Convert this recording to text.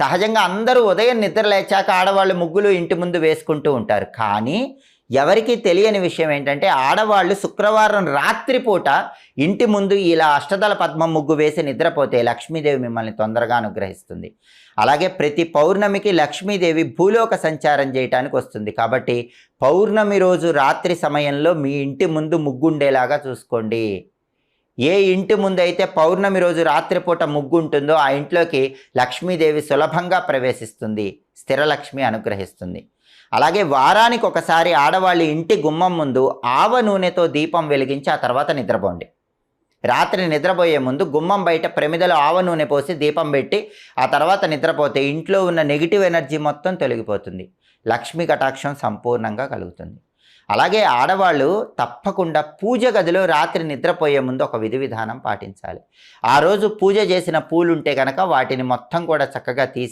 సహజంగా అందరూ ఉదయం నిద్ర లేచాక ఆడవాళ్ళు ముగ్గులు ఇంటి ముందు వేసుకుంటూ ఉంటారు. కానీ ఎవరికీ తెలియని విషయం ఏంటంటే ఆడవాళ్ళు శుక్రవారం రాత్రి పూట ఇంటి ముందు ఇలా అష్టదళ పద్మం ముగ్గు వేసి నిద్రపోతే లక్ష్మీదేవి మిమ్మల్ని తొందరగా అనుగ్రహిస్తుంది. అలాగే ప్రతి పౌర్ణమికి లక్ష్మీదేవి భూలోక సంచారం చేయటానికి వస్తుంది. కాబట్టి పౌర్ణమి రోజు రాత్రి సమయంలో మీ ఇంటి ముందు ముగ్గుండేలాగా చూసుకోండి. ఏ ఇంటి ముందైతే పౌర్ణమి రోజు రాత్రిపూట ముగ్గు ఉంటుందో ఆ ఇంట్లోకి లక్ష్మీదేవి సులభంగా ప్రవేశిస్తుంది, స్థిరలక్ష్మి అనుగ్రహిస్తుంది. అలాగే వారానికి ఒకసారి ఆడవాళ్ళు ఇంటి గుమ్మం ముందు ఆవ నూనెతో దీపం వెలిగించి ఆ తర్వాత నిద్రపోండి. రాత్రి నిద్రపోయే ముందు గుమ్మం బయట ప్రమిదలో ఆవ నూనె పోసి దీపం పెట్టి ఆ తర్వాత నిద్రపోతే ఇంట్లో ఉన్న నెగిటివ్ ఎనర్జీ మొత్తం తొలగిపోతుంది, లక్ష్మీ కటాక్షం సంపూర్ణంగా కలుగుతుంది. అలాగే ఆడవాళ్ళు తప్పకుండా పూజ గదిలో రాత్రి నిద్రపోయే ముందు ఒక విధి విధానం పాటించాలి. ఆ రోజు పూజ చేసిన పూలుంటే కనుక వాటిని మొత్తం కూడా చక్కగా తీసి